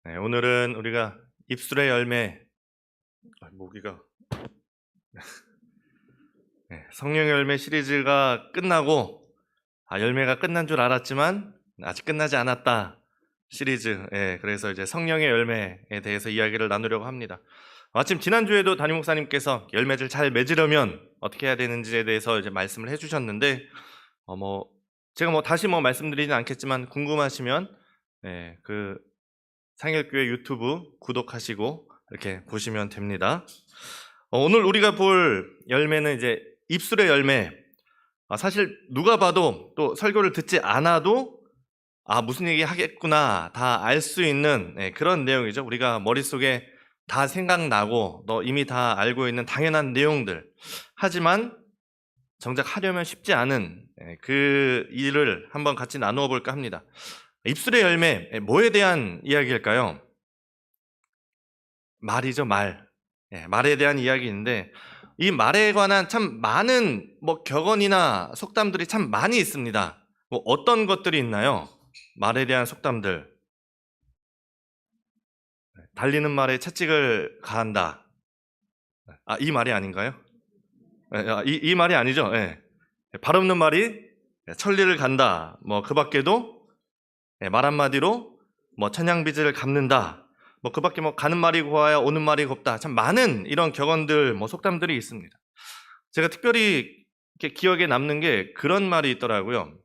네, 오늘은 우리가 입술의 열매, 모기가 성령의 열매 시리즈가 끝나고 열매가 끝난 줄 알았지만 아직 끝나지 않았다 시리즈. 그래서 이제 성령의 열매에 대해서 이야기를 나누려고 합니다. 마침 지난주에도 담임 목사님께서 열매를 잘 맺으려면 어떻게 해야 되는지에 대해서 이제 말씀을 해주셨는데 제가 다시 말씀드리진 않겠지만 궁금하시면 그 상일교회 유튜브 구독하시고 이렇게 보시면 됩니다. 오늘 우리가 볼 열매는 이제 입술의 열매. 사실 누가 봐도 또 설교를 듣지 않아도 무슨 얘기 하겠구나 다 알 수 있는 그런 내용이죠. 우리가 머릿속에 다 생각나고 이미 다 알고 있는 당연한 내용들. 하지만 정작 하려면 쉽지 않은 그 일을 한번 같이 나누어 볼까 합니다. 입술의 열매, 뭐에 대한 이야기일까요? 말이죠, 말. 말에 대한 이야기인데 이 말에 관한 참 많은 격언이나 속담들이 참 많이 있습니다. 어떤 것들이 있나요? 말에 대한 속담들. 달리는 말에 채찍을 가한다. 이 말이 아닌가요? 이 말이 아니죠. 발 없는 말이 천리를 간다. 그 밖에도 말 한마디로 천냥빚을 갚는다. 그 밖에 가는 말이 고와야 오는 말이 곱다. 참 많은 이런 격언들, 속담들이 있습니다. 제가 특별히 이렇게 기억에 남는 게 그런 말이 있더라고요.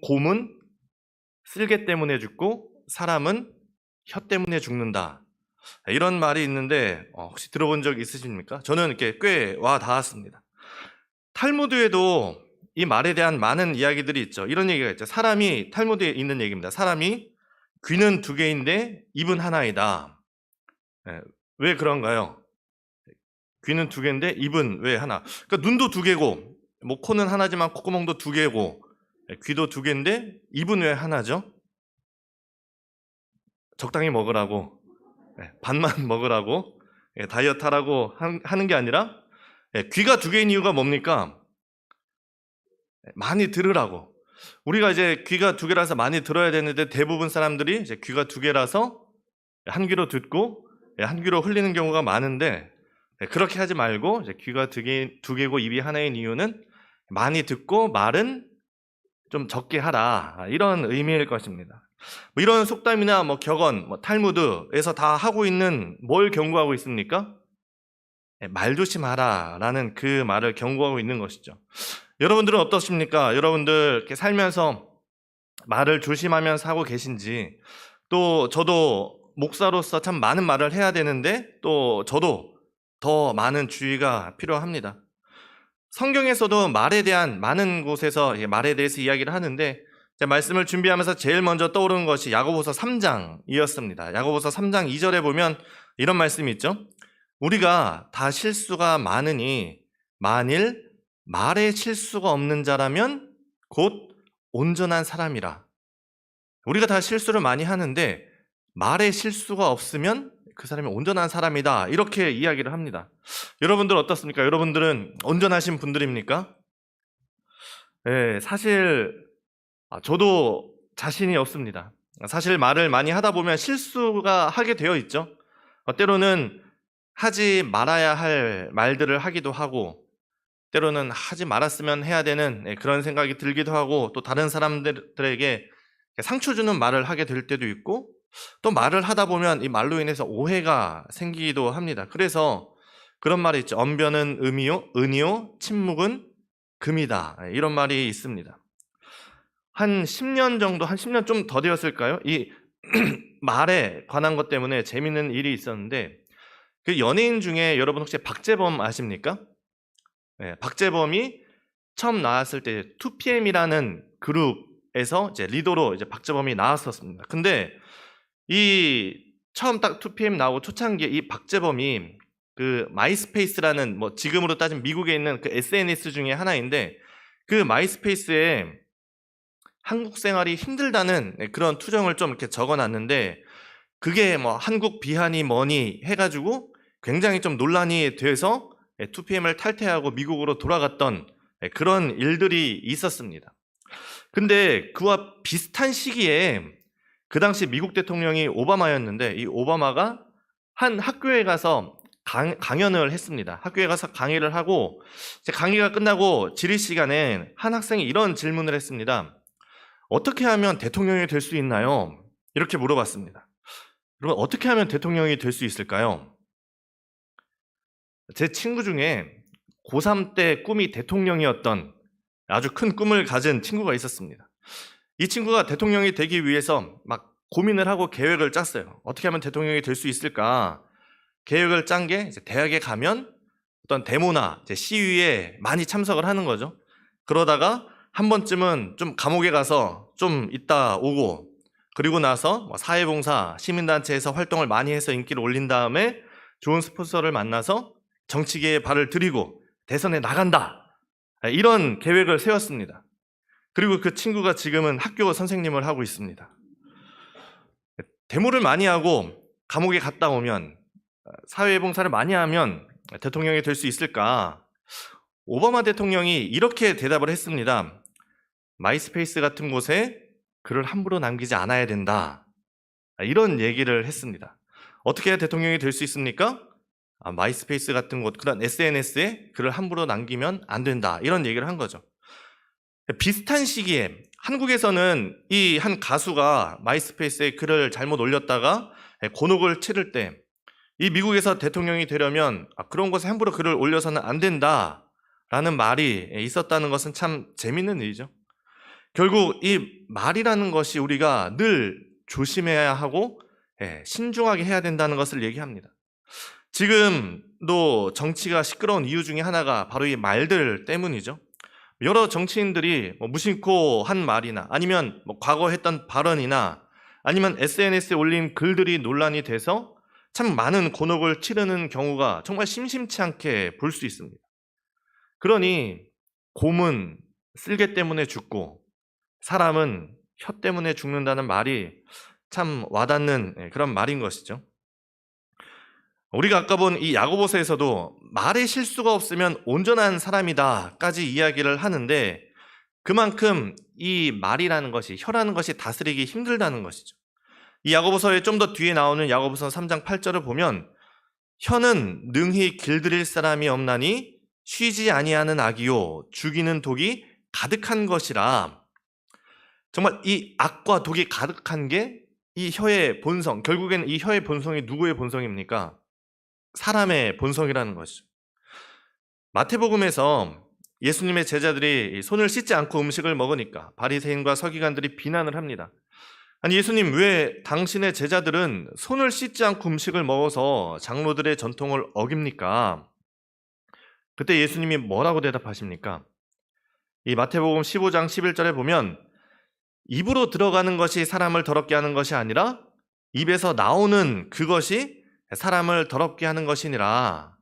곰은 쓸개 때문에 죽고 사람은 혀 때문에 죽는다. 이런 말이 있는데 혹시 들어본 적 있으십니까? 저는 이렇게 꽤 와 닿았습니다. 탈무드에도 이 말에 대한 많은 이야기들이 있죠. 이런 얘기가 있죠. 탈무드에 있는 얘기입니다. 사람이 귀는 두 개인데 입은 하나이다. 왜 그런가요? 귀는 두 개인데 입은 왜 하나? 그러니까 눈도 두 개고, 코는 하나지만 콧구멍도 두 개고, 귀도 두 개인데 입은 왜 하나죠? 적당히 먹으라고, 반만 먹으라고, 다이어트 하라고 하는 게 아니라 귀가 두 개인 이유가 뭡니까? 많이 들으라고. 우리가 이제 귀가 두 개라서 많이 들어야 되는데 대부분 사람들이 이제 귀가 두 개라서 한 귀로 듣고 한 귀로 흘리는 경우가 많은데 그렇게 하지 말고 이제 귀가 두 개고 입이 하나인 이유는 많이 듣고 말은 좀 적게 하라, 이런 의미일 것입니다. 이런 속담이나 격언, 탈무드에서 다 하고 있는 뭘 경고하고 있습니까? 말 조심하라 라는 그 말을 경고하고 있는 것이죠. 여러분들은 어떻습니까? 여러분들 이렇게 살면서 말을 조심하면서 하고 계신지, 또 저도 목사로서 참 많은 말을 해야 되는데 또 저도 더 많은 주의가 필요합니다. 성경에서도 말에 대한 많은 곳에서 말에 대해서 이야기를 하는데 제가 말씀을 준비하면서 제일 먼저 떠오르는 것이 야고보서 3장이었습니다. 야고보서 3장 2절에 보면 이런 말씀이 있죠. 우리가 다 실수가 많으니 만일 말에 실수가 없는 자라면 곧 온전한 사람이라. 우리가 다 실수를 많이 하는데 말에 실수가 없으면 그 사람이 온전한 사람이다, 이렇게 이야기를 합니다. 여러분들 어떻습니까? 여러분들은 온전하신 분들입니까? 사실 저도 자신이 없습니다. 사실 말을 많이 하다 보면 실수가 하게 되어 있죠. 때로는 하지 말아야 할 말들을 하기도 하고, 때로는 하지 말았으면 해야 되는 그런 생각이 들기도 하고, 또 다른 사람들에게 상처 주는 말을 하게 될 때도 있고, 또 말을 하다 보면 이 말로 인해서 오해가 생기기도 합니다. 그래서 그런 말이 있죠. 언변은 은이요, 침묵은 금이다. 이런 말이 있습니다. 한 10년 정도, 한 10년 좀 더 되었을까요? 이 말에 관한 것 때문에 재밌는 일이 있었는데, 그 연예인 중에 여러분 혹시 박재범 아십니까? 박재범이 처음 나왔을 때 2PM이라는 그룹에서 이제 리더로 이제 박재범이 나왔었습니다. 근데 이 처음 딱 2PM 나오고 초창기에 이 박재범이 그 마이스페이스라는 지금으로 따지면 미국에 있는 그 SNS 중에 하나인데, 그 마이스페이스에 한국 생활이 힘들다는 그런 투정을 좀 이렇게 적어놨는데, 그게 한국 비하니 뭐니 해가지고 굉장히 좀 논란이 돼서 2PM을 탈퇴하고 미국으로 돌아갔던 그런 일들이 있었습니다. 근데 그와 비슷한 시기에 그 당시 미국 대통령이 오바마였는데 이 오바마가 한 학교에 가서 강연을 했습니다. 학교에 가서 강의를 하고 이제 강의가 끝나고 질의 시간에 한 학생이 이런 질문을 했습니다. 어떻게 하면 대통령이 될 수 있나요? 이렇게 물어봤습니다. 여러분, 어떻게 하면 대통령이 될 수 있을까요? 제 친구 중에 고3 때 꿈이 대통령이었던 아주 큰 꿈을 가진 친구가 있었습니다. 이 친구가 대통령이 되기 위해서 막 고민을 하고 계획을 짰어요. 어떻게 하면 대통령이 될 수 있을까? 계획을 짠 게 대학에 가면 어떤 데모나 시위에 많이 참석을 하는 거죠. 그러다가 한 번쯤은 좀 감옥에 가서 좀 있다 오고, 그리고 나서 사회봉사, 시민단체에서 활동을 많이 해서 인기를 올린 다음에 좋은 스폰서를 만나서 정치계에 발을 들이고 대선에 나간다. 이런 계획을 세웠습니다. 그리고 그 친구가 지금은 학교 선생님을 하고 있습니다. 데모를 많이 하고 감옥에 갔다 오면, 사회봉사를 많이 하면 대통령이 될 수 있을까? 오바마 대통령이 이렇게 대답을 했습니다. 마이스페이스 같은 곳에 글을 함부로 남기지 않아야 된다. 이런 얘기를 했습니다. 어떻게 해야 대통령이 될 수 있습니까? 마이스페이스 같은 곳, 그런 SNS에 글을 함부로 남기면 안 된다. 이런 얘기를 한 거죠. 비슷한 시기에 한국에서는 이 한 가수가 마이스페이스에 글을 잘못 올렸다가 곤혹을 치를 때, 이 미국에서 대통령이 되려면 그런 곳에 함부로 글을 올려서는 안 된다라는 말이 있었다는 것은 참 재밌는 일이죠. 결국 이 말이라는 것이 우리가 늘 조심해야 하고 신중하게 해야 된다는 것을 얘기합니다. 지금도 정치가 시끄러운 이유 중에 하나가 바로 이 말들 때문이죠. 여러 정치인들이 무심코 한 말이나 아니면 과거 했던 발언이나 아니면 SNS에 올린 글들이 논란이 돼서 참 많은 곤혹을 치르는 경우가 정말 심심치 않게 볼 수 있습니다. 그러니 곰은 쓸개 때문에 죽고 사람은 혀 때문에 죽는다는 말이 참 와닿는 그런 말인 것이죠. 우리가 아까 본 이 야고보서에서도 말에 실수가 없으면 온전한 사람이다까지 이야기를 하는데, 그만큼 이 말이라는 것이, 혀라는 것이 다스리기 힘들다는 것이죠. 이 야고보서의 좀 더 뒤에 나오는 야고보서 3장 8절을 보면 혀는 능히 길들일 사람이 없나니 쉬지 아니하는 악이요 죽이는 독이 가득한 것이라. 정말 이 악과 독이 가득한 게 이 혀의 본성, 결국에는 이 혀의 본성이 누구의 본성입니까? 사람의 본성이라는 것이죠. 마태복음에서 예수님의 제자들이 손을 씻지 않고 음식을 먹으니까 바리새인과 서기관들이 비난을 합니다. 아니, 예수님, 왜 당신의 제자들은 손을 씻지 않고 음식을 먹어서 장로들의 전통을 어깁니까? 그때 예수님이 뭐라고 대답하십니까? 이 마태복음 15장 11절에 보면 입으로 들어가는 것이 사람을 더럽게 하는 것이 아니라 입에서 나오는 그것이 사람을 더럽게 하는 것이니라.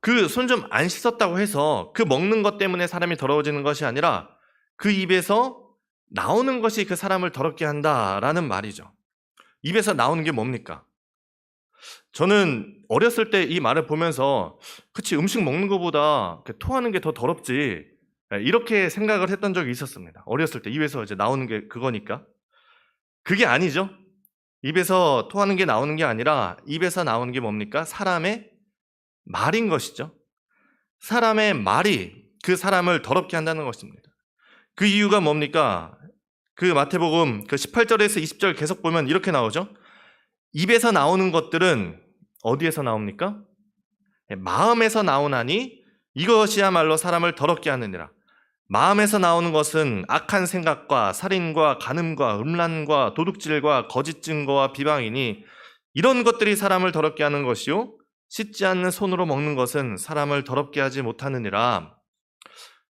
그 손 좀 안 씻었다고 해서 그 먹는 것 때문에 사람이 더러워지는 것이 아니라 그 입에서 나오는 것이 그 사람을 더럽게 한다라는 말이죠. 입에서 나오는 게 뭡니까? 저는 어렸을 때 이 말을 보면서 그치, 음식 먹는 것보다 토하는 게 더 더럽지, 이렇게 생각을 했던 적이 있었습니다. 어렸을 때 입에서 이제 나오는 게 그거니까. 그게 아니죠. 입에서 토하는 게 나오는 게 아니라 입에서 나오는 게 뭡니까? 사람의 말인 것이죠. 사람의 말이 그 사람을 더럽게 한다는 것입니다. 그 이유가 뭡니까? 그 마태복음 18절에서 20절 계속 보면 이렇게 나오죠. 입에서 나오는 것들은 어디에서 나옵니까? 마음에서 나오나니 이것이야말로 사람을 더럽게 하느니라. 마음에서 나오는 것은 악한 생각과 살인과 간음과 음란과 도둑질과 거짓 증거와 비방이니 이런 것들이 사람을 더럽게 하는 것이요 씻지 않는 손으로 먹는 것은 사람을 더럽게 하지 못하느니라.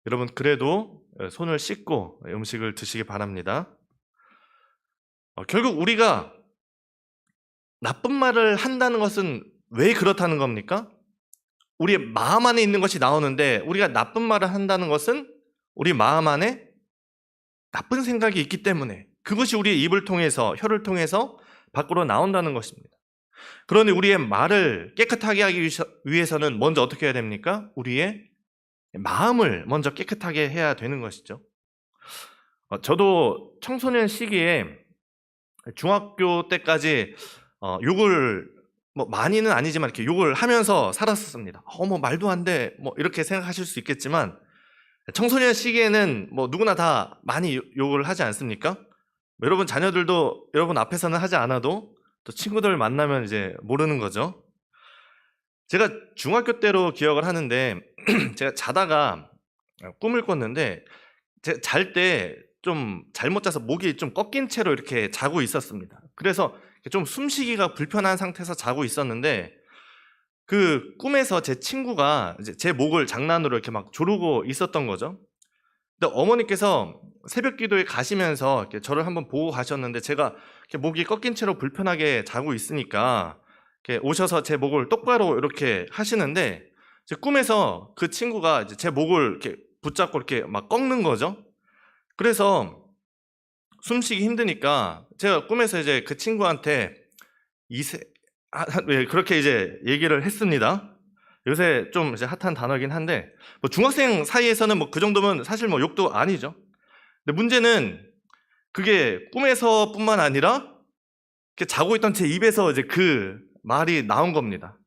여러분, 그래도 손을 씻고 음식을 드시기 바랍니다. 결국 우리가 나쁜 말을 한다는 것은 왜 그렇다는 겁니까? 우리의 마음 안에 있는 것이 나오는데, 우리가 나쁜 말을 한다는 것은 우리 마음 안에 나쁜 생각이 있기 때문에 그것이 우리의 입을 통해서, 혀를 통해서 밖으로 나온다는 것입니다. 그런데 우리의 말을 깨끗하게 하기 위해서는 먼저 어떻게 해야 됩니까? 우리의 마음을 먼저 깨끗하게 해야 되는 것이죠. 저도 청소년 시기에 중학교 때까지 욕을 뭐 많이는 아니지만 이렇게 욕을 하면서 살았었습니다. 뭐 말도 안 돼. 뭐 이렇게 생각하실 수 있겠지만 청소년 시기에는 뭐 누구나 다 많이 욕을 하지 않습니까? 여러분 자녀들도 여러분 앞에서는 하지 않아도 또 친구들 만나면 이제 모르는 거죠. 제가 중학교 때로 기억을 하는데 제가 자다가 꿈을 꿨는데 제가 잘 때 좀 잘못 자서 목이 좀 꺾인 채로 이렇게 자고 있었습니다. 그래서 좀 숨쉬기가 불편한 상태에서 자고 있었는데 그 꿈에서 제 친구가 이제 제 목을 장난으로 이렇게 막 조르고 있었던 거죠. 근데 어머니께서 새벽 기도에 가시면서 이렇게 저를 한번 보고 가셨는데 제가 이렇게 목이 꺾인 채로 불편하게 자고 있으니까 이렇게 오셔서 제 목을 똑바로 이렇게 하시는데 제 꿈에서 그 친구가 이제 제 목을 이렇게 붙잡고 이렇게 막 꺾는 거죠. 그래서 숨쉬기 힘드니까 제가 꿈에서 이제 그 친구한테 그렇게 이제 얘기를 했습니다. 요새 좀 이제 핫한 단어긴 한데 뭐 중학생 사이에서는 뭐 그 정도면 사실 뭐 욕도 아니죠. 근데 문제는 그게 꿈에서뿐만 아니라 이렇게 자고 있던 제 입에서 이제 그 말이 나온 겁니다.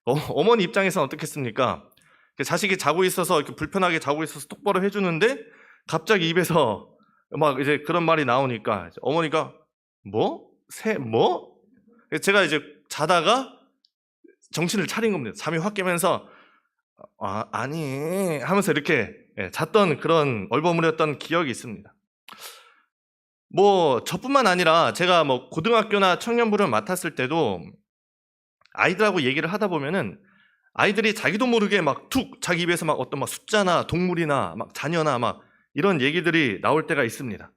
어머니 입장에서는 어떻겠습니까? 자식이 자고 있어서 이렇게 불편하게 자고 있어서 똑바로 해주는데 갑자기 입에서 막 이제 그런 말이 나오니까 어머니가 뭐? 뭐? 제가 이제 자다가 정신을 차린 겁니다. 잠이 확 깨면서 아니 하면서 이렇게 잤던 그런 얼버무렸던 기억이 있습니다. 뭐 저뿐만 아니라 제가 뭐 고등학교나 청년부를 맡았을 때도 아이들하고 얘기를 하다 보면은 아이들이 자기도 모르게 막 툭 자기 입에서 막 어떤 막 숫자나 동물이나 막 자녀나 막 이런 얘기들이 나올 때가 있습니다.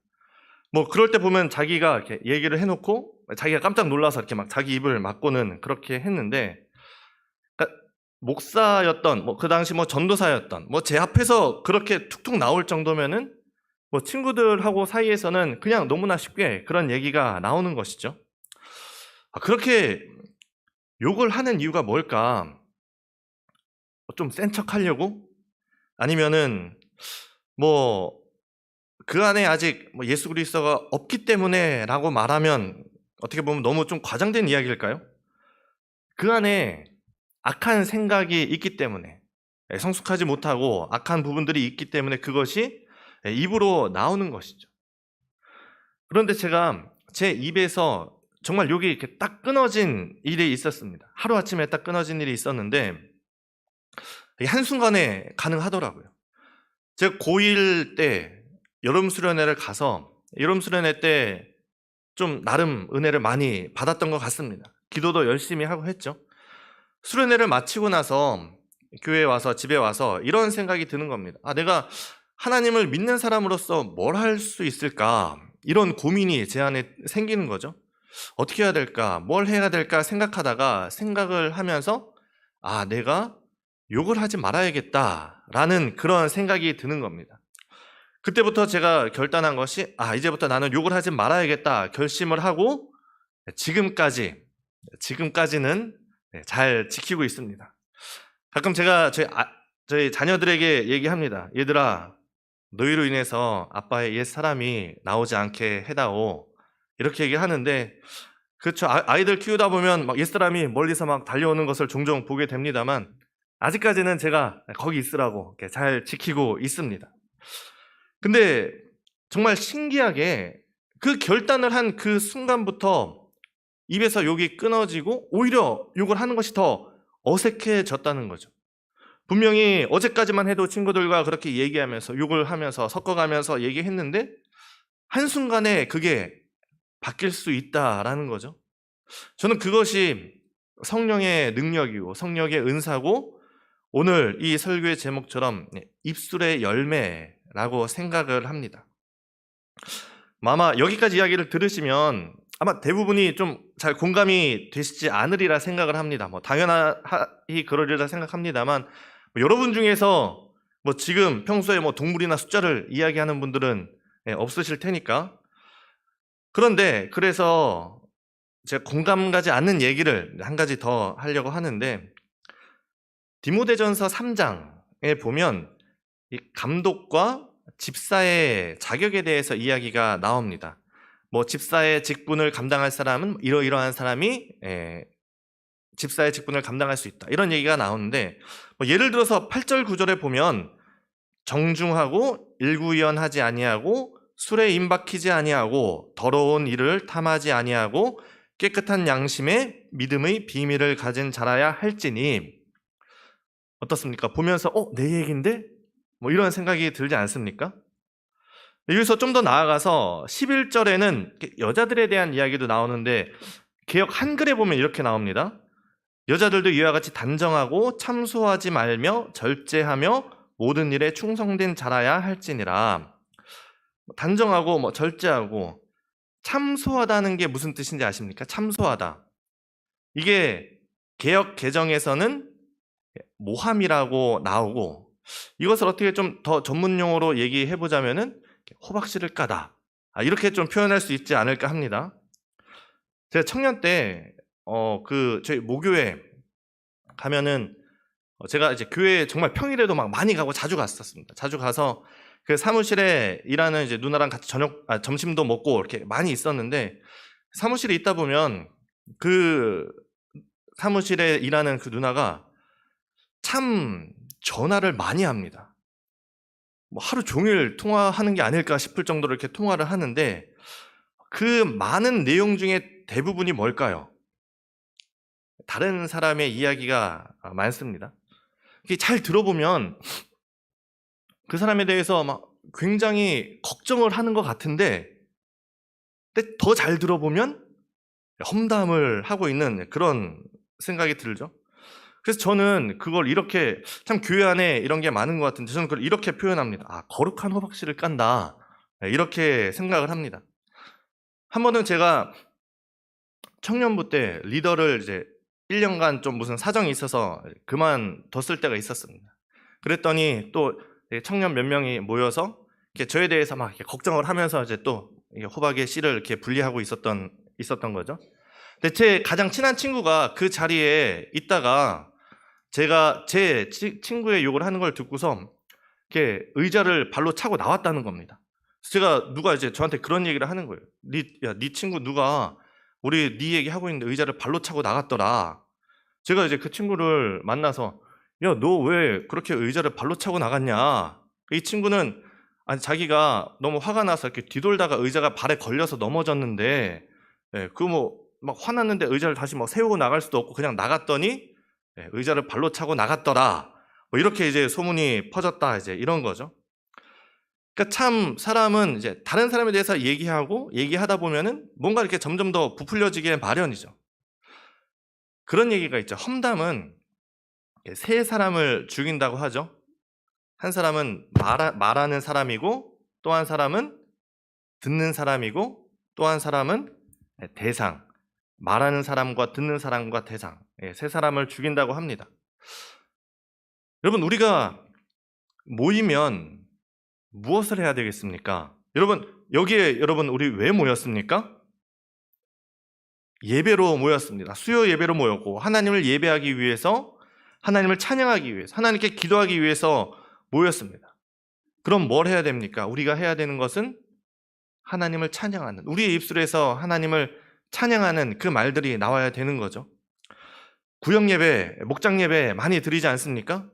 뭐 그럴 때 보면 자기가 이렇게 얘기를 해놓고 자기가 깜짝 놀라서 이렇게 막 자기 입을 막고는 그렇게 했는데, 그러니까 목사였던 뭐 그 당시 뭐 전도사였던 뭐 제 앞에서 그렇게 툭툭 나올 정도면은 뭐 친구들하고 사이에서는 그냥 너무나 쉽게 그런 얘기가 나오는 것이죠. 그렇게 욕을 하는 이유가 뭘까? 좀 센 척 하려고? 아니면은 뭐 그 안에 아직 뭐 예수 그리스도가 없기 때문에라고 말하면 어떻게 보면 너무 좀 과장된 이야기일까요? 그 안에 악한 생각이 있기 때문에, 성숙하지 못하고 악한 부분들이 있기 때문에 그것이 입으로 나오는 것이죠. 그런데 제가 제 입에서 정말 욕이 이렇게 딱 끊어진 일이 있었습니다. 하루아침에 딱 끊어진 일이 있었는데 한순간에 가능하더라고요. 제가 고1 때 여름 수련회를 가서 여름 수련회 때 좀 나름 은혜를 많이 받았던 것 같습니다. 기도도 열심히 하고 했죠. 수련회를 마치고 나서 교회에 와서 집에 와서 이런 생각이 드는 겁니다. 내가 하나님을 믿는 사람으로서 뭘 할 수 있을까? 이런 고민이 제 안에 생기는 거죠. 어떻게 해야 될까? 뭘 해야 될까? 생각하다가 생각을 하면서 내가 욕을 하지 말아야겠다라는 그런 생각이 드는 겁니다. 그때부터 제가 결단한 것이 이제부터 나는 욕을 하지 말아야겠다 결심을 하고 지금까지는 잘 지키고 있습니다. 가끔 제가 저희 자녀들에게 얘기합니다. 얘들아, 너희로 인해서 아빠의 옛 사람이 나오지 않게 해다오. 이렇게 얘기하는데, 그렇죠. 아이들 키우다 보면 막 옛 사람이 멀리서 막 달려오는 것을 종종 보게 됩니다만 아직까지는 제가 거기 있으라고 잘 지키고 있습니다. 근데 정말 신기하게 그 결단을 한 그 순간부터 입에서 욕이 끊어지고 오히려 욕을 하는 것이 더 어색해졌다는 거죠. 분명히 어제까지만 해도 친구들과 그렇게 얘기하면서 욕을 하면서 섞어가면서 얘기했는데 한순간에 그게 바뀔 수 있다라는 거죠. 저는 그것이 성령의 능력이고 성령의 은사고 오늘 이 설교의 제목처럼 입술의 열매라고 생각을 합니다. 아마 여기까지 이야기를 들으시면 아마 대부분이 좀 잘 공감이 되시지 않으리라 생각을 합니다. 뭐 당연히 그러리라 생각합니다만 여러분 중에서 뭐 지금 평소에 뭐 동물이나 숫자를 이야기하는 분들은 없으실 테니까. 그런데 그래서 제가 공감 가지 않는 얘기를 한 가지 더 하려고 하는데, 디모데전서 3장에 보면 이 감독과 집사의 자격에 대해서 이야기가 나옵니다. 뭐 집사의 직분을 감당할 사람은 이러이러한 사람이 집사의 직분을 감당할 수 있다. 이런 얘기가 나오는데 뭐 예를 들어서 8절 9절에 보면 정중하고 일구이연하지 아니하고 술에 임박히지 아니하고 더러운 일을 탐하지 아니하고 깨끗한 양심에 믿음의 비밀을 가진 자라야 할지니 어떻습니까? 보면서 내 얘기인데? 뭐 이런 생각이 들지 않습니까? 여기서 좀 더 나아가서 11절에는 여자들에 대한 이야기도 나오는데 개역 한글에 보면 이렇게 나옵니다. 여자들도 이와 같이 단정하고 참소하지 말며 절제하며 모든 일에 충성된 자라야 할지니라. 단정하고 절제하고 참소하다는 게 무슨 뜻인지 아십니까? 참소하다. 이게 개역 개정에서는 모함이라고 나오고 이것을 어떻게 좀 더 전문 용어로 얘기해 보자면은 호박씨를 까다. 이렇게 좀 표현할 수 있지 않을까 합니다. 제가 청년 때 저희 모교회 가면은 제가 이제 교회에 정말 평일에도 막 많이 가고 자주 갔었습니다. 자주 가서 그 사무실에 일하는 이제 누나랑 같이 점심도 먹고 이렇게 많이 있었는데 사무실에 있다 보면 그 사무실에 일하는 그 누나가 참 전화를 많이 합니다. 뭐 하루 종일 통화하는 게 아닐까 싶을 정도로 이렇게 통화를 하는데 그 많은 내용 중에 대부분이 뭘까요? 다른 사람의 이야기가 많습니다. 잘 들어보면 그 사람에 대해서 막 굉장히 걱정을 하는 것 같은데 더 잘 들어보면 험담을 하고 있는 그런 생각이 들죠. 그래서 저는 그걸 이렇게 참 교회 안에 이런 게 많은 것 같은데 저는 그걸 이렇게 표현합니다. 거룩한 호박씨를 깐다. 이렇게 생각을 합니다. 한 번은 제가 청년부 때 리더를 이제 1년간 좀 무슨 사정이 있어서 그만뒀을 때가 있었습니다. 그랬더니 또 청년 몇 명이 모여서 저에 대해서 막 이렇게 걱정을 하면서 이제 또 호박의 씨를 이렇게 분리하고 있었던 거죠. 근데 제 가장 친한 친구가 그 자리에 있다가 제가 제 친구의 욕을 하는 걸 듣고서 이렇게 의자를 발로 차고 나왔다는 겁니다. 제가 누가 이제 저한테 그런 얘기를 하는 거예요. 네 친구 누가 네 얘기 하고 있는데 의자를 발로 차고 나갔더라. 제가 이제 그 친구를 만나서 야, 너 왜 그렇게 의자를 발로 차고 나갔냐? 이 친구는 자기가 너무 화가 나서 이렇게 뒤돌다가 의자가 발에 걸려서 넘어졌는데 막 화났는데 의자를 다시 세우고 나갈 수도 없고 그냥 나갔더니 의자를 발로 차고 나갔더라. 이렇게 이제 소문이 퍼졌다 이제 이런 거죠. 그러니까 참 사람은 이제 다른 사람에 대해서 얘기하다 보면은 뭔가 이렇게 점점 더 부풀려지게 마련이죠. 그런 얘기가 있죠. 험담은 세 사람을 죽인다고 하죠. 한 사람은 말하는 사람이고 또 한 사람은 듣는 사람이고 또 한 사람은 대상. 말하는 사람과 듣는 사람과 대상. 세 사람을 죽인다고 합니다. 여러분 우리가 모이면 무엇을 해야 되겠습니까? 여기에 우리 왜 모였습니까? 예배로 모였습니다. 수요 예배로 모였고 하나님을 예배하기 위해서 하나님을 찬양하기 위해서 하나님께 기도하기 위해서 모였습니다. 그럼 뭘 해야 됩니까? 우리가 해야 되는 것은 하나님을 찬양하는 우리의 입술에서 하나님을 찬양하는 그 말들이 나와야 되는 거죠. 구역 예배, 목장 예배 많이 드리지 않습니까?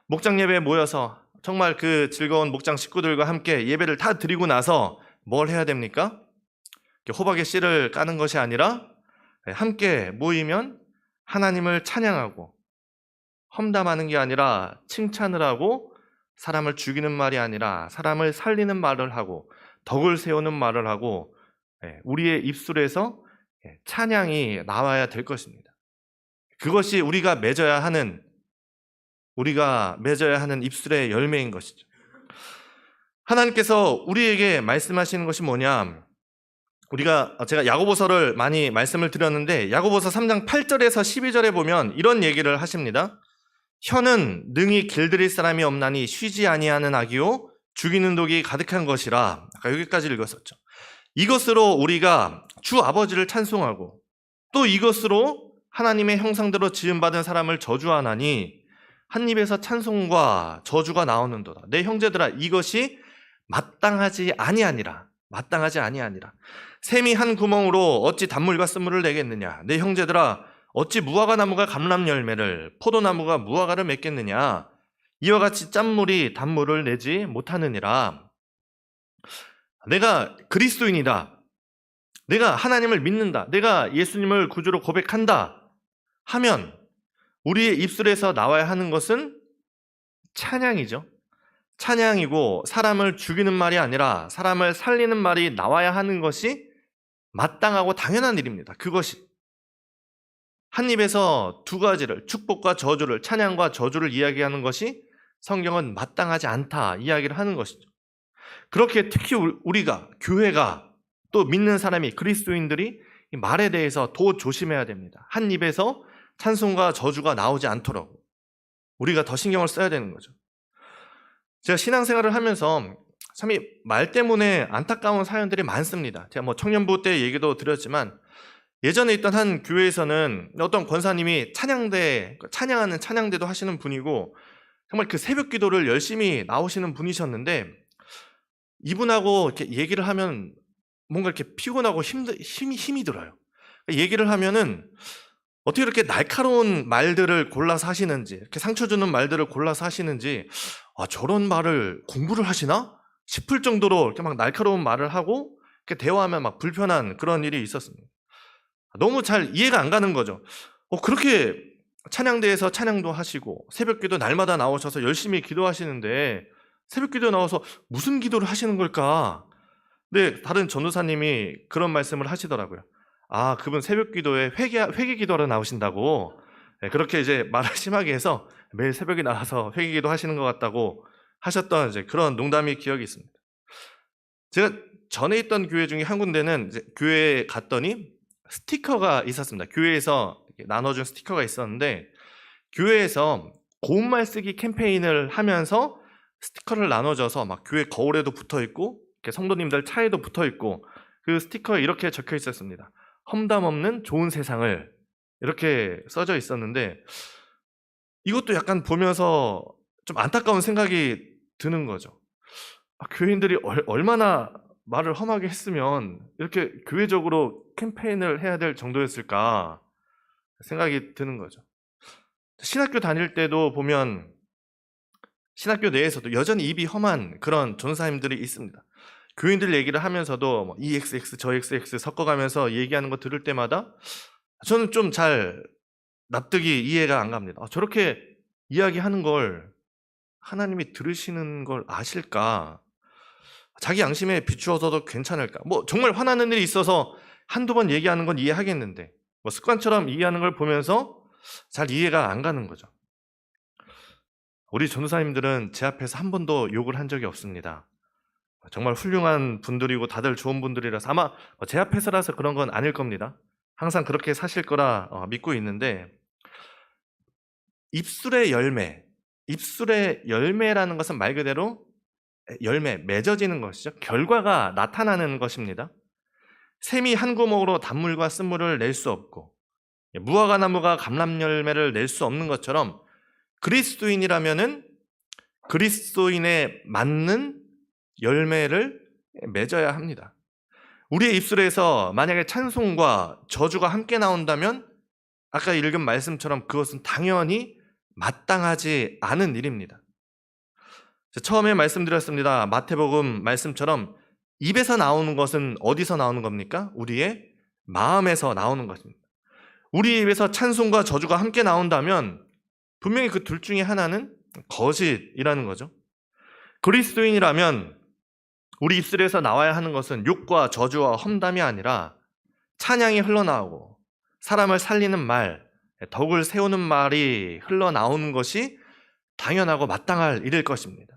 목장 예배에 모여서 정말 그 즐거운 목장 식구들과 함께 예배를 다 드리고 나서 뭘 해야 됩니까? 호박의 씨를 까는 것이 아니라 함께 모이면 하나님을 찬양하고 험담하는 게 아니라 칭찬을 하고 사람을 죽이는 말이 아니라 사람을 살리는 말을 하고 덕을 세우는 말을 하고 우리의 입술에서 찬양이 나와야 될 것입니다. 그것이 우리가 맺어야 하는 입술의 열매인 것이죠. 하나님께서 우리에게 말씀하시는 것이 뭐냐? 제가 야고보서를 많이 말씀을 드렸는데 야고보서 3장 8절에서 12절에 보면 이런 얘기를 하십니다. 혀는 능히 길들일 사람이 없나니 쉬지 아니하는 악이요 죽이는 독이 가득한 것이라. 아까 여기까지 읽었었죠. 이것으로 우리가 주 아버지를 찬송하고 또 이것으로 하나님의 형상대로 지음받은 사람을 저주하나니 한 입에서 찬송과 저주가 나오는도다. 내 형제들아 이것이 마땅하지 아니하니라. 마땅하지 아니하니라. 샘이 한 구멍으로 어찌 단물과 쓴물을 내겠느냐. 내 형제들아 어찌 무화과 나무가 감람 열매를 포도나무가 무화과를 맺겠느냐. 이와 같이 짠물이 단물을 내지 못하느니라. 내가 그리스도인이다. 내가 하나님을 믿는다. 내가 예수님을 구주로 고백한다 하면 우리의 입술에서 나와야 하는 것은 찬양이죠. 찬양이고 사람을 죽이는 말이 아니라 사람을 살리는 말이 나와야 하는 것이 마땅하고 당연한 일입니다. 그것이 한 입에서 두 가지를, 축복과 저주를, 찬양과 저주를 이야기하는 것이 성경은 마땅하지 않다 이야기를 하는 것이죠. 그렇게 특히 우리가, 교회가, 또 믿는 사람이, 그리스도인들이 이 말에 대해서 더 조심해야 됩니다. 한 입에서 찬송과 저주가 나오지 않도록 우리가 더 신경을 써야 되는 거죠. 제가 신앙생활을 하면서 참 이 말 때문에 안타까운 사연들이 많습니다. 제가 뭐 청년부 때 얘기도 드렸지만 예전에 있던 한 교회에서는 어떤 권사님이 찬양하는 찬양대도 하시는 분이고 정말 그 새벽 기도를 열심히 나오시는 분이셨는데 이분하고 이렇게 얘기를 하면 뭔가 이렇게 피곤하고 힘이 들어요. 얘기를 하면은 어떻게 이렇게 날카로운 말들을 골라서 하시는지, 이렇게 상처 주는 말들을 골라서 하시는지, 저런 말을 공부를 하시나? 싶을 정도로 이렇게 막 날카로운 말을 하고, 이렇게 대화하면 막 불편한 그런 일이 있었습니다. 너무 잘 이해가 안 가는 거죠. 그렇게 찬양대에서 찬양도 하시고, 새벽기도 날마다 나오셔서 열심히 기도하시는데, 새벽기도 나와서 무슨 기도를 하시는 걸까? 근데 다른 전도사님이 그런 말씀을 하시더라고요. 그분 새벽 기도에 회개 기도하러 나오신다고, 그렇게 이제 말을 심하게 해서 매일 새벽에 나와서 회개 기도 하시는 것 같다고 하셨던 이제 그런 농담이 기억이 있습니다. 제가 전에 있던 교회 중에 한 군데는 이제 교회에 갔더니 스티커가 있었습니다. 교회에서 나눠준 스티커가 있었는데 교회에서 고운말 쓰기 캠페인을 하면서 스티커를 나눠줘서 막 교회 거울에도 붙어 있고 성도님들 차에도 붙어 있고 그 스티커에 이렇게 적혀 있었습니다. 험담 없는 좋은 세상을, 이렇게 써져 있었는데 이것도 약간 보면서 좀 안타까운 생각이 드는 거죠. 교인들이 얼마나 말을 험하게 했으면 이렇게 교회적으로 캠페인을 해야 될 정도였을까 생각이 드는 거죠. 신학교 다닐 때도 보면 신학교 내에서도 여전히 입이 험한 그런 전사님들이 있습니다. 교인들 얘기를 하면서도 뭐 EXX, 저 XX 섞어가면서 얘기하는 거 들을 때마다 저는 좀 잘 납득이 이해가 안 갑니다. 저렇게 이야기하는 걸 하나님이 들으시는 걸 아실까? 자기 양심에 비추어서도 괜찮을까? 뭐 정말 화나는 일이 있어서 한두 번 얘기하는 건 이해하겠는데 뭐 습관처럼 이해하는 걸 보면서 잘 이해가 안 가는 거죠. 우리 전도사님들은 제 앞에서 한 번도 욕을 한 적이 없습니다. 정말 훌륭한 분들이고 다들 좋은 분들이라서 아마 제 앞에서라서 그런 건 아닐 겁니다. 항상 그렇게 사실 거라 믿고 있는데 입술의 열매라는 것은 말 그대로 열매, 맺어지는 것이죠. 결과가 나타나는 것입니다. 샘이 한 구멍으로 단물과 쓴물을 낼 수 없고 무화과 나무가 감람 열매를 낼 수 없는 것처럼 그리스도인이라면은 그리스도인에 맞는 열매를 맺어야 합니다. 우리의 입술에서 만약에 찬송과 저주가 함께 나온다면 아까 읽은 말씀처럼 그것은 당연히 마땅하지 않은 일입니다. 처음에 말씀드렸습니다. 마태복음 말씀처럼 입에서 나오는 것은 어디서 나오는 겁니까? 우리의 마음에서 나오는 것입니다. 우리 입에서 찬송과 저주가 함께 나온다면 분명히 그 둘 중에 하나는 거짓이라는 거죠. 그리스도인이라면 우리 입술에서 나와야 하는 것은 욕과 저주와 험담이 아니라 찬양이 흘러나오고 사람을 살리는 말, 덕을 세우는 말이 흘러나오는 것이 당연하고 마땅할 일일 것입니다.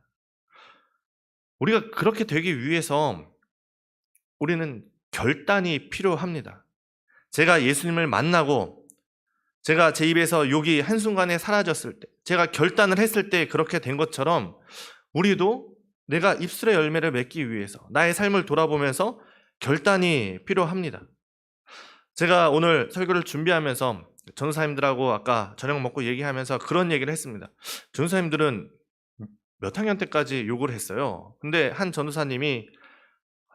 우리가 그렇게 되기 위해서 우리는 결단이 필요합니다. 제가 예수님을 만나고 제가 제 입에서 욕이 한순간에 사라졌을 때, 제가 결단을 했을 때 그렇게 된 것처럼 우리도 내가 입술의 열매를 맺기 위해서 나의 삶을 돌아보면서 결단이 필요합니다. 제가 오늘 설교를 준비하면서 전도사님들하고 아까 저녁 먹고 얘기하면서 그런 얘기를 했습니다. 전도사님들은 몇 학년 때까지 욕을 했어요. 근데 한 전도사님이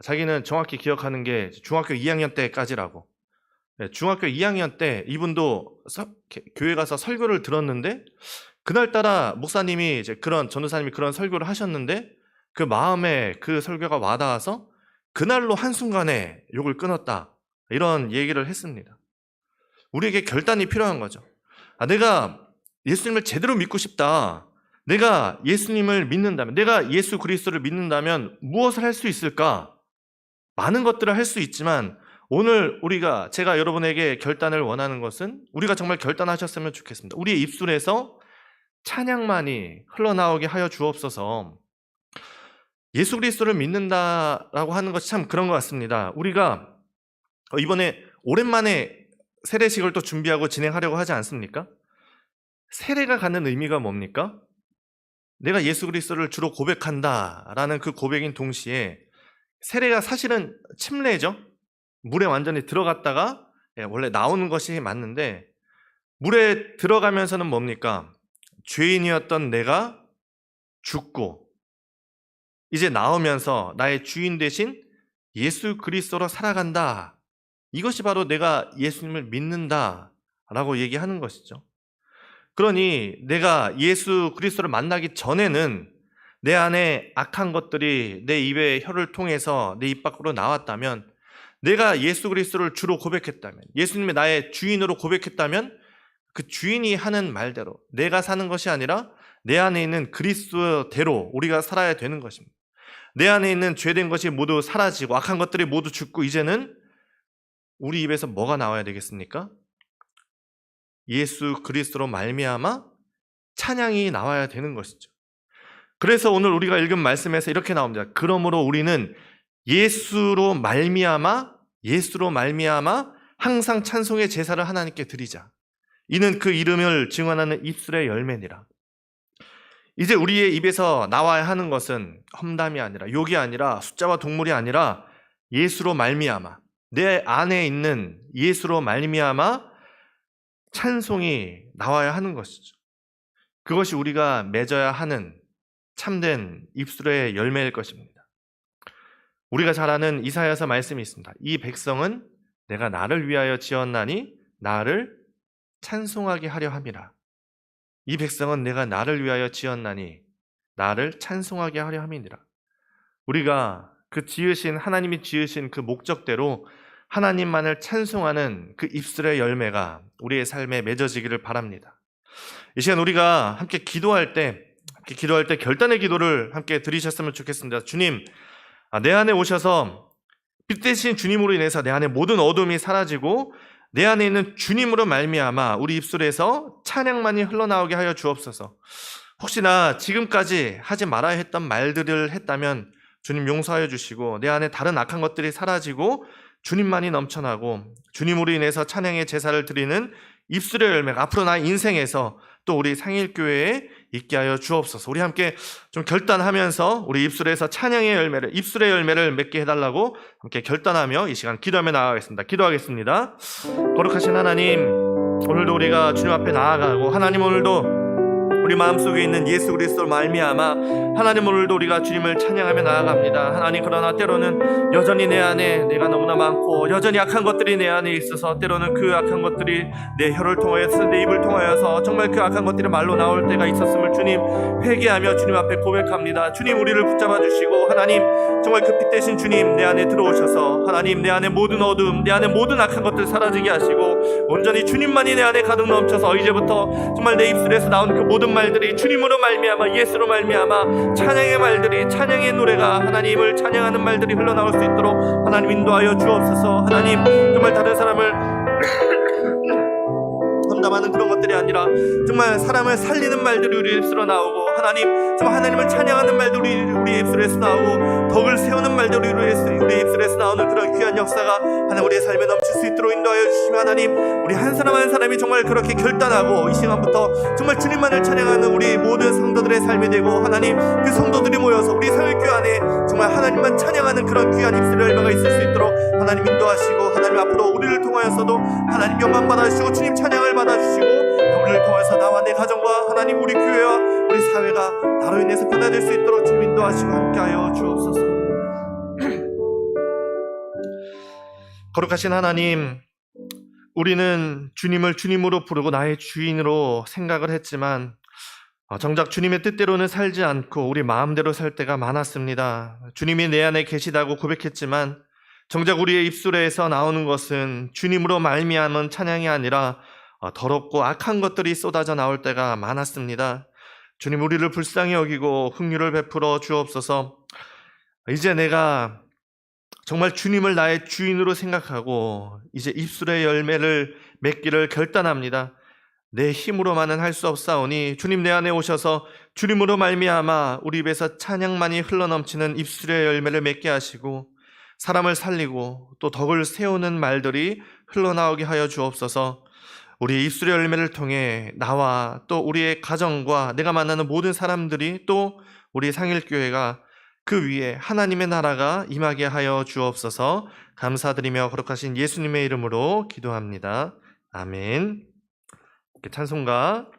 자기는 정확히 기억하는 게 중학교 2학년 때까지라고. 중학교 2학년 때 이분도 교회 가서 설교를 들었는데 그날따라 목사님이 이제 전도사님이 그런 설교를 하셨는데 그 마음에 그 설교가 와닿아서 그날로 한순간에 욕을 끊었다. 이런 얘기를 했습니다. 우리에게 결단이 필요한 거죠. 내가 예수님을 제대로 믿고 싶다. 내가 예수님을 믿는다면, 내가 예수 그리스도를 믿는다면 무엇을 할 수 있을까? 많은 것들을 할 수 있지만 오늘 제가 여러분에게 결단을 원하는 것은 우리가 정말 결단하셨으면 좋겠습니다. 우리의 입술에서 찬양만이 흘러나오게 하여 주옵소서. 예수 그리스도를 믿는다라고 하는 것이 참 그런 것 같습니다. 우리가 이번에 오랜만에 세례식을 또 준비하고 진행하려고 하지 않습니까? 세례가 갖는 의미가 뭡니까? 내가 예수 그리스도를 주로 고백한다라는 그 고백인 동시에 세례가 사실은 침례죠. 물에 완전히 들어갔다가 원래 나오는 것이 맞는데 물에 들어가면서는 뭡니까? 죄인이었던 내가 죽고 이제 나오면서 나의 주인 대신 예수 그리스도로 살아간다. 이것이 바로 내가 예수님을 믿는다라고 얘기하는 것이죠. 그러니 내가 예수 그리스도를 만나기 전에는 내 안에 악한 것들이 내 입의 혀를 통해서 내 입 밖으로 나왔다면, 내가 예수 그리스도를 주로 고백했다면, 예수님이 나의 주인으로 고백했다면 그 주인이 하는 말대로 내가 사는 것이 아니라 내 안에 있는 그리스도대로 우리가 살아야 되는 것입니다. 내 안에 있는 죄된 것이 모두 사라지고 악한 것들이 모두 죽고 이제는 우리 입에서 뭐가 나와야 되겠습니까? 예수 그리스도로 말미암아 찬양이 나와야 되는 것이죠. 그래서 오늘 우리가 읽은 말씀에서 이렇게 나옵니다. 그러므로 우리는 예수로 말미암아 항상 찬송의 제사를 하나님께 드리자. 이는 그 이름을 증언하는 입술의 열매니라. 이제 우리의 입에서 나와야 하는 것은 험담이 아니라, 욕이 아니라, 숫자와 동물이 아니라 예수로 말미암아, 내 안에 있는 예수로 말미암아 찬송이 나와야 하는 것이죠. 그것이 우리가 맺어야 하는 참된 입술의 열매일 것입니다. 우리가 잘 아는 이사야서 말씀이 있습니다. 이 백성은 내가 나를 위하여 지었나니 나를 찬송하게 하려 함이라. 이 백성은 내가 나를 위하여 지었나니 나를 찬송하게 하려 함이니라. 우리가 하나님이 지으신 그 목적대로 하나님만을 찬송하는 그 입술의 열매가 우리의 삶에 맺어지기를 바랍니다. 이 시간 우리가 함께 기도할 때 결단의 기도를 함께 드리셨으면 좋겠습니다. 주님, 내 안에 오셔서 빛 대신 주님으로 인해서 내 안에 모든 어둠이 사라지고 내 안에 있는 주님으로 말미암아 우리 입술에서 찬양만이 흘러나오게 하여 주옵소서. 혹시나 지금까지 하지 말아야 했던 말들을 했다면 주님 용서하여 주시고, 내 안에 다른 악한 것들이 사라지고 주님만이 넘쳐나고 주님으로 인해서 찬양의 제사를 드리는 입술의 열매가 앞으로 나의 인생에서 또 우리 상일교회에 있게 하여 주옵소서. 우리 함께 좀 결단하면서 우리 입술에서 찬양의 열매를, 입술의 열매를 맺게 해달라고 함께 결단하며 이 시간 기도하며 나아가겠습니다. 기도하겠습니다. 거룩하신 하나님, 오늘도 우리가 주님 앞에 나아가고, 하나님 오늘도 우리 마음속에 있는 예수 그리스도로 말미암아 하나님 오늘도 우리가 주님을 찬양하며 나아갑니다. 하나님, 그러나 때로는 여전히 내 안에 내가 너무나 많고 여전히 악한 것들이 내 안에 있어서 때로는 그 악한 것들이 내 혀를 통하여서 내 입을 통하여서 정말 그 악한 것들이 말로 나올 때가 있었음을 주님 회개하며 주님 앞에 고백합니다. 주님, 우리를 붙잡아 주시고 하나님 정말 그 빛 대신 주님 내 안에 들어오셔서 하나님 내 안에 모든 어둠, 내 안에 모든 악한 것들 사라지게 하시고 온전히 주님만이 내 안에 가득 넘쳐서 이제부터 정말 내 입술에서 나온 그 모든 말들이 주님으로 말미암아 예수로 말미암아 찬양의 말들이, 찬양의 노래가 하나님을 찬양하는 말들이 흘러나올 수 있도록 하나님 인도하여 주옵소서. 하나님 정말 다른 사람을 험담하는 그런 것들이 아니라 정말 사람을 살리는 말들이 우리 입술로 나오고, 하나님 정말 하나님을 찬양하는 말들이 우리 입술에서 나오고 덕을 세우는 말들이 우리 입술에서 나오는 그런 귀한 역사가 하나님 우리의 삶에 넘칠 수 있도록 인도하여 주시며, 하나님 우리 한 사람 한 사람이 정말 그렇게 결단하고 이 시간부터 정말 주님만을 찬양하는 우리 모든 성도들의 삶이 되고, 하나님 그 성도들이 모여서 우리 상일교회 안에 정말 하나님만 찬양하는 그런 귀한 입술의 열매가 있을 수 있도록 하나님 인도하시고, 하나님 앞으로 우리를 통하여서도 하나님 영광 받아주시고 주님 찬양을 받아주시고, 우리를 통해서 나와 내 가정과 하나님 우리 교회와 우리 사회가 나로 인해서 변화될 수 있도록 주님 인도하시고 함께하여 주옵소서. 거룩하신 하나님, 우리는 주님을 주님으로 부르고 나의 주인으로 생각을 했지만 정작 주님의 뜻대로는 살지 않고 우리 마음대로 살 때가 많았습니다. 주님이 내 안에 계시다고 고백했지만 정작 우리의 입술에서 나오는 것은 주님으로 말미암은 찬양이 아니라 더럽고 악한 것들이 쏟아져 나올 때가 많았습니다. 주님, 우리를 불쌍히 여기고 긍휼을 베풀어 주옵소서. 이제 내가 정말 주님을 나의 주인으로 생각하고 이제 입술의 열매를 맺기를 결단합니다. 내 힘으로만은 할 수 없사오니 주님 내 안에 오셔서 주님으로 말미암아 우리 입에서 찬양만이 흘러넘치는 입술의 열매를 맺게 하시고 사람을 살리고 또 덕을 세우는 말들이 흘러나오게 하여 주옵소서. 우리 입술의 열매를 통해 나와 또 우리의 가정과 내가 만나는 모든 사람들이 또 우리 상일교회가 그 위에 하나님의 나라가 임하게 하여 주옵소서. 감사드리며 거룩하신 예수님의 이름으로 기도합니다. 아멘. 찬송가